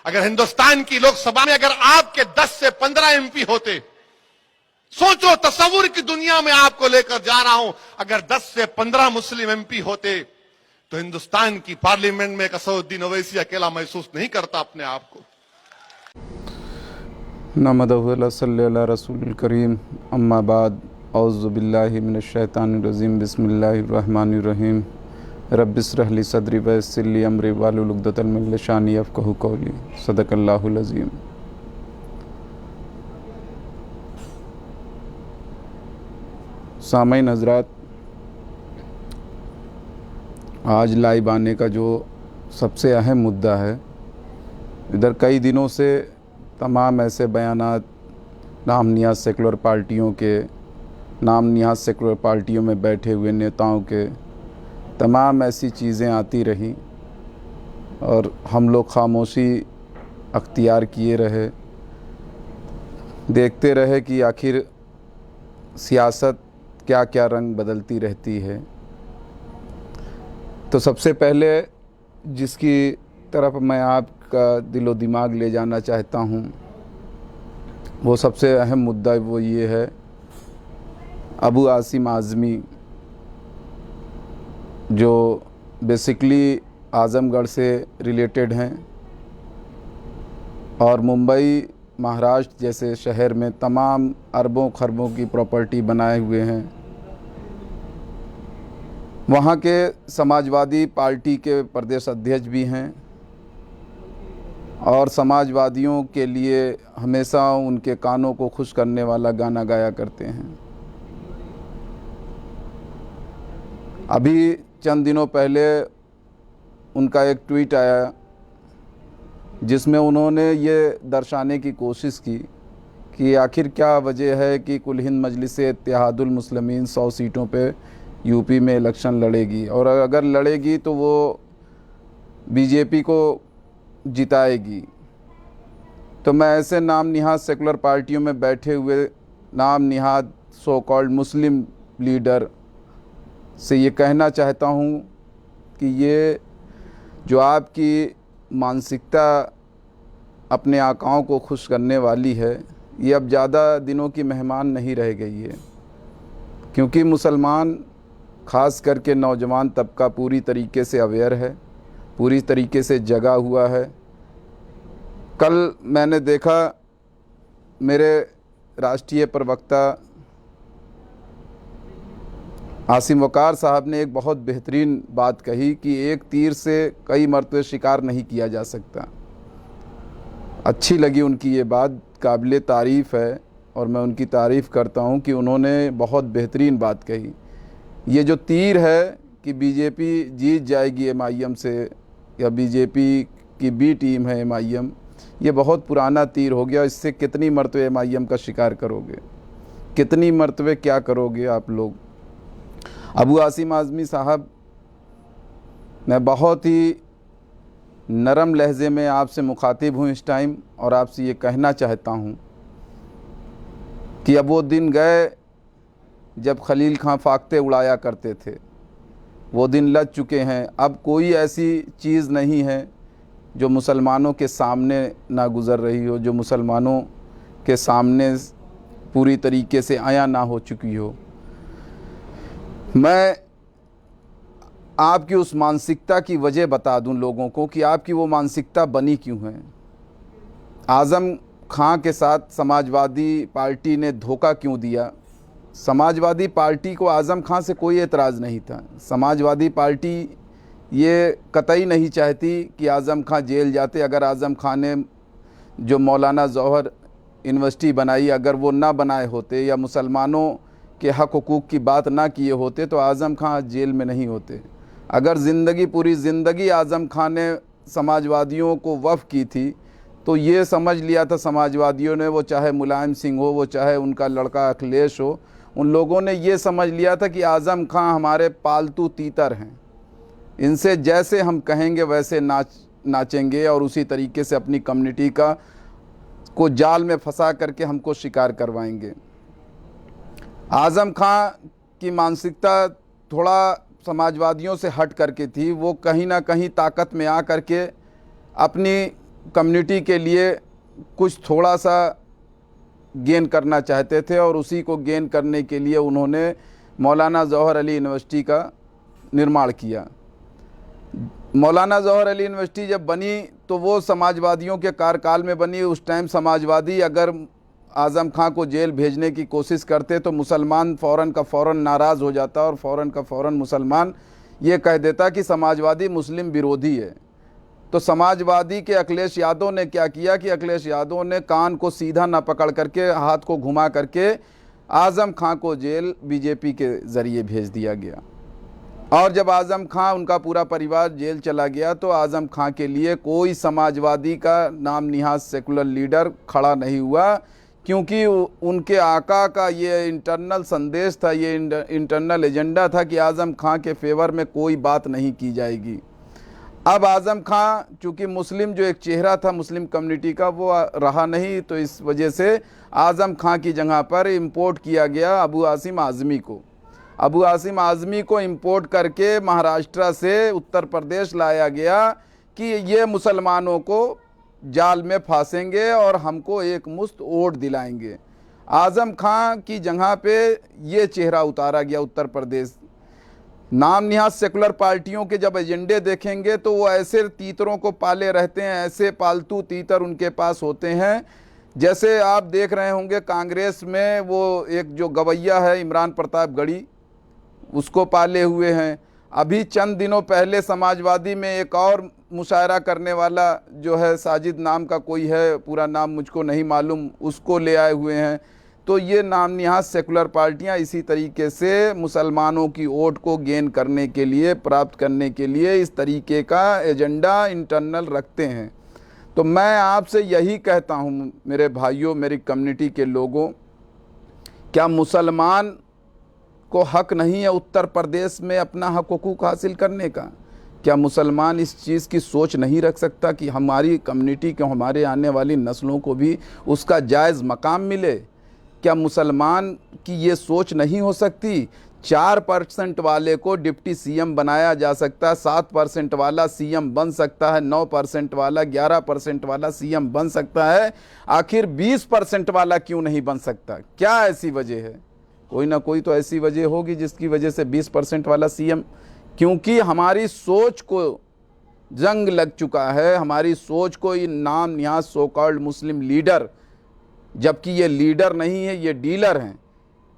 अगर हिंदुस्तान की लोकसभा में अगर आपके 10 से 15 एमपी होते, सोचो, तस्वुर की दुनिया में आपको लेकर जा रहा हूं, अगर 10 से 15 मुस्लिम एमपी होते तो हिंदुस्तान की पार्लियामेंट में असदुद्दीन ओवैसी अकेला महसूस नहीं करता अपने आप को। नहमदुहु व नसल्ली अला रसूलिल करीम, अम्मा बाद, औज़ु बिल्लाहि मिनश शैतानिर रजीम, बिस्मिल्लाहिर रहमानिर रहीम, रब्बिश्रह ली सदरी व यस्सिर ली अमरी वाहलुल उक़दतम मिन लिसानी यफ़क़हू क़ौली। सदक़ल्लाहुल अज़ीम। सामईन हज़रात, आज लाइव आने का जो सबसे अहम मुद्दा है, इधर कई दिनों से तमाम ऐसे बयानात नाम नियाज़ सेकुलर पार्टियों के, नाम नियाज़ सेकुलर पार्टियों में बैठे हुए नेताओं के, तमाम ऐसी चीज़ें आती रहीं और हम लोग खामोशी अख्तियार किए रहे, देखते रहे कि आखिर सियासत क्या क्या रंग बदलती रहती है। तो सबसे पहले जिसकी तरफ मैं आपका दिलो दिमाग ले जाना चाहता हूँ, वो सबसे अहम मुद्दा वो ये है, अबू आसिम आज़मी जो बेसिकली आज़मगढ़ से रिलेटेड हैं और मुंबई महाराष्ट्र जैसे शहर में तमाम अरबों खरबों की प्रॉपर्टी बनाए हुए हैं। वहाँ के समाजवादी पार्टी के प्रदेश अध्यक्ष भी हैं और समाजवादियों के लिए हमेशा उनके कानों को खुश करने वाला गाना गाया करते हैं। अभी चंद दिनों पहले उनका एक ट्वीट आया जिसमें उन्होंने ये दर्शाने की कोशिश की कि आखिर क्या वजह है कि कुल हिंद मजलिस-ए-इत्तेहादुल मुस्लिमीन 100 सीटों पे यूपी में इलेक्शन लड़ेगी और अगर लड़ेगी तो वो बीजेपी को जिताएगी। तो मैं ऐसे नाम निहाद सेकुलर पार्टियों में बैठे हुए नाम निहाद सो कॉल्ड मुस्लिम लीडर से ये कहना चाहता हूँ कि ये जो आपकी मानसिकता अपने आकाओं को खुश करने वाली है, ये अब ज़्यादा दिनों की मेहमान नहीं रह गई है, क्योंकि मुसलमान ख़ास करके नौजवान तबका पूरी तरीके से अवेयर है, पूरी तरीके से जगा हुआ है। कल मैंने देखा मेरे राष्ट्रीय प्रवक्ता आसिम वक़ार साहब ने एक बहुत बेहतरीन बात कही कि एक तीर से कई मरतबे शिकार नहीं किया जा सकता। अच्छी लगी उनकी ये बात, काबिल तारीफ़ है और मैं उनकी तारीफ़ करता हूँ कि उन्होंने बहुत बेहतरीन बात कही। ये जो तीर है कि बीजेपी जीत जाएगी एमआईएम से या बीजेपी की बी टीम है एमआईएम, ये बहुत पुराना तीर हो गया। इससे कितनी मरतबे एमआईएम का शिकार करोगे, कितनी मरतबे क्या करोगे आप लोग। अबू आसिम आज़मी साहब, मैं बहुत ही नरम लहजे में आपसे मुखातिब हूँ इस टाइम और आपसे ये कहना चाहता हूँ कि अब वो दिन गए जब खलील खां फाख्ते उड़ाया करते थे, वो दिन लग चुके हैं। अब कोई ऐसी चीज़ नहीं है जो मुसलमानों के सामने ना गुज़र रही हो, जो मुसलमानों के सामने पूरी तरीके से आया ना हो चुकी हो। मैं आपकी उस मानसिकता की वजह बता दूं लोगों को कि आपकी वो मानसिकता बनी क्यों है। आज़म खां के साथ समाजवादी पार्टी ने धोखा क्यों दिया। समाजवादी पार्टी को आज़म खां से कोई एतराज़ नहीं था। समाजवादी पार्टी ये कतई नहीं चाहती कि आज़म खां जेल जाते। अगर आज़म खां ने जो मौलाना जौहर यूनिवर्सिटी बनाई, अगर वो ना बनाए होते या मुसलमानों के हक़ हुकूक़ की बात ना किए होते तो आज़म खां जेल में नहीं होते। अगर पूरी ज़िंदगी आज़म खां ने समाजवादियों को वफ़ की थी तो ये समझ लिया था समाजवादियों ने, वो चाहे मुलायम सिंह हो, वो चाहे उनका लड़का अखिलेश हो, उन लोगों ने ये समझ लिया था कि आज़म खां हमारे पालतू तीतर हैं, इनसे जैसे हम कहेंगे वैसे नाचेंगे और उसी तरीके से अपनी कम्युनिटी को जाल में फंसा करके हमको शिकार करवाएंगे। आज़म खां की मानसिकता थोड़ा समाजवादियों से हट करके थी। वो कहीं ना कहीं ताकत में आ करके अपनी कम्युनिटी के लिए कुछ थोड़ा सा गेन करना चाहते थे और उसी को गेन करने के लिए उन्होंने मौलाना जौहर अली यूनिवर्सिटी का निर्माण किया। मौलाना जौहर अली यूनिवर्सिटी जब बनी तो वो समाजवादियों के कार्यकाल में बनी। उस टाइम समाजवादी अगर आज़म खां को जेल भेजने की कोशिश करते तो मुसलमान फ़ौरन का फ़ौरन नाराज़ हो जाता और फ़ौरन का फ़ौरन मुसलमान ये कह देता कि समाजवादी मुस्लिम विरोधी है। तो समाजवादी के अखिलेश यादव ने क्या किया कि अखिलेश यादव ने कान को सीधा ना पकड़ करके हाथ को घुमा करके आज़म खां को जेल बीजेपी के ज़रिए भेज दिया गया। और जब आज़म खां उनका पूरा परिवार जेल चला गया तो आज़म खां के लिए कोई समाजवादी का नाम निहाज सेकुलर लीडर खड़ा नहीं हुआ, क्योंकि उनके आका का ये इंटरनल संदेश था, ये इंटरनल एजेंडा था कि आज़म खां के फेवर में कोई बात नहीं की जाएगी। अब आज़म खां चूँकि मुस्लिम जो एक चेहरा था मुस्लिम कम्युनिटी का वो रहा नहीं, तो इस वजह से आज़म खां की जगह पर इंपोर्ट किया गया अबू आसिम आज़मी को। अबू आसिम आज़मी को इंपोर्ट करके महाराष्ट्र से उत्तर प्रदेश लाया गया कि ये मुसलमानों को जाल में फांसेंगे और हमको एक मुश्त वोट दिलाएंगे। आज़म खां की जगह पे ये चेहरा उतारा गया उत्तर प्रदेश। नाम निहाज सेकुलर पार्टियों के जब एजेंडे देखेंगे तो वो ऐसे तीतरों को पाले रहते हैं, ऐसे पालतू तीतर उनके पास होते हैं। जैसे आप देख रहे होंगे कांग्रेस में वो एक जो गवैया है इमरान प्रतापगढ़ी, उसको पाले हुए हैं। अभी चंद दिनों पहले समाजवादी में एक और मुशायरा करने वाला जो है साजिद नाम का कोई है, पूरा नाम मुझको नहीं मालूम, उसको ले आए हुए हैं। तो ये नाम निहाज सेकुलर पार्टियां इसी तरीके से मुसलमानों की वोट को गेन करने के लिए, प्राप्त करने के लिए इस तरीके का एजेंडा इंटरनल रखते हैं। तो मैं आपसे यही कहता हूँ मेरे भाइयों, मेरी कम्युनिटी के लोगों, क्या मुसलमान को हक नहीं है उत्तर प्रदेश में अपना हक हुकूक हासिल करने का? क्या मुसलमान इस चीज़ की सोच नहीं रख सकता कि हमारी कम्युनिटी को, हमारे आने वाली नस्लों को भी उसका जायज़ मकाम मिले? क्या मुसलमान की ये सोच नहीं हो सकती? 4% वाले को डिप्टी सीएम बनाया जा सकता है, 7% वाला सीएम बन सकता है, 9% वाला, 11% वाला सीएम बन सकता है, आखिर 20% वाला क्यों नहीं बन सकता? क्या ऐसी वजह है? कोई ना कोई तो ऐसी वजह होगी जिसकी वजह से 20% वाला सीएम, क्योंकि हमारी सोच को जंग लग चुका है, हमारी सोच को ये नाम निहाज सो कॉल्ड मुस्लिम लीडर, जबकि ये लीडर नहीं है, ये डीलर हैं,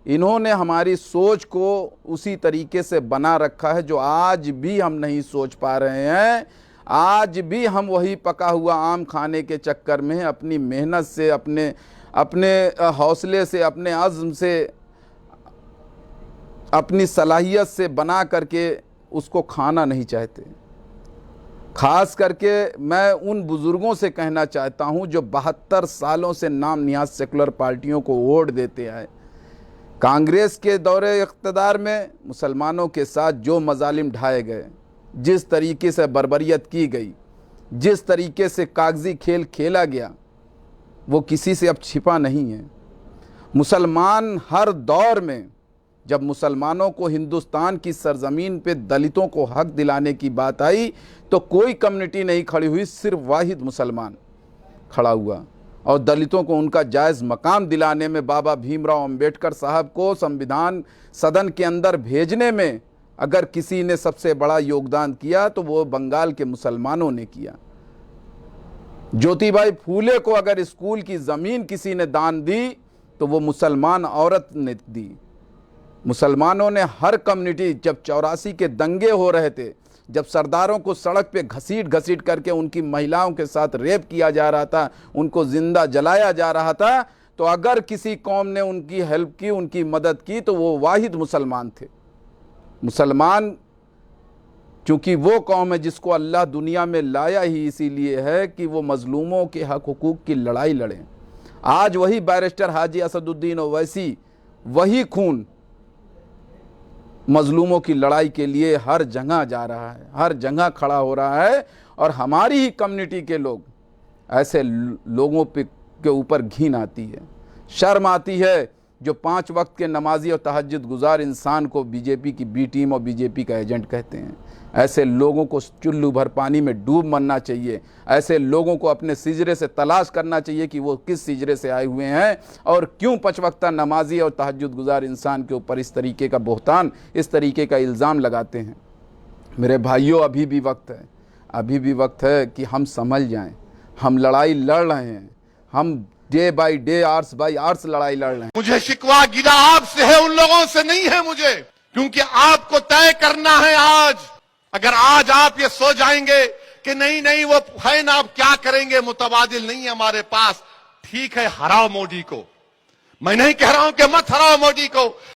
इन्होंने हमारी सोच को उसी तरीके से बना रखा है जो आज भी हम नहीं सोच पा रहे हैं। आज भी हम वही पका हुआ आम खाने के चक्कर में अपनी मेहनत से, अपने हौसले से, अपने अज़्म से, अपनी सलाहियत से बना करके उसको खाना नहीं चाहते। ख़ास करके मैं उन बुज़ुर्गों से कहना चाहता हूं जो 72 सालों से नाम निहाज सेकुलर पार्टियों को वोट देते आए। कांग्रेस के दौरे इक़्तिदार में मुसलमानों के साथ जो मज़ालिम ढाए गए, जिस तरीके से बर्बरियत की गई, जिस तरीके से कागजी खेल खेला गया, वो किसी से अब छिपा नहीं है। मुसलमान हर दौर में जब मुसलमानों को हिंदुस्तान की सरजमीन पे दलितों को हक दिलाने की बात आई तो कोई कम्युनिटी नहीं खड़ी हुई, सिर्फ वाहिद मुसलमान खड़ा हुआ और दलितों को उनका जायज़ मकाम दिलाने में, बाबा भीमराव अंबेडकर साहब को संविधान सदन के अंदर भेजने में अगर किसी ने सबसे बड़ा योगदान किया तो वो बंगाल के मुसलमानों ने किया। ज्योतिबाई फूले को अगर स्कूल की ज़मीन किसी ने दान दी तो वो मुसलमान औरत ने दी। मुसलमानों ने हर कम्युनिटी, जब 84 के दंगे हो रहे थे, जब सरदारों को सड़क पे घसीट करके उनकी महिलाओं के साथ रेप किया जा रहा था, उनको जिंदा जलाया जा रहा था, तो अगर किसी कौम ने उनकी हेल्प की, उनकी मदद की, तो वो वाहिद मुसलमान थे। मुसलमान चूँकि वो कौम है जिसको अल्लाह दुनिया में लाया ही इसीलिए है कि वो मजलूमों के हक हुकूक की लड़ाई लड़ें। आज वही बैरिस्टर हाजी असदुद्दीन ओवैसी, वही खून मजलूमों की लड़ाई के लिए हर जगह जा रहा है, हर जगह खड़ा हो रहा है। और हमारी ही कम्युनिटी के लोग, ऐसे लोगों पे के ऊपर घिन आती है, शर्म आती है जो 5 वक्त के नमाजी और तहज्जुद गुजार इंसान को बीजेपी की बी टीम और बीजेपी का एजेंट कहते हैं। ऐसे लोगों को चुल्लू भर पानी में डूब मरना चाहिए। ऐसे लोगों को अपने सिजरे से तलाश करना चाहिए कि वो किस सिजरे से आए हुए हैं और क्यों 5 वक्ता नमाजी और तहज्जुद गुजार इंसान के ऊपर इस तरीके का बोहतान, इस तरीके का इल्ज़ाम लगाते हैं। मेरे भाइयों, अभी भी वक्त है, अभी भी वक्त है कि हम समझ जाएं। हम लड़ाई लड़ रहे हैं, हम day by day, hours bye hours लड़ाई लड़ रहे हैं। मुझे शिकवा गिला आपसे है, उन लोगों से नहीं है मुझे, क्योंकि आपको तय करना है आज। अगर आज आप ये सो जाएंगे कि नहीं नहीं वो है ना, आप क्या करेंगे, मुतबादिल नहीं है हमारे पास, ठीक है, हराओ मोदी को। मैं नहीं कह रहा हूं कि मत हराओ मोदी को,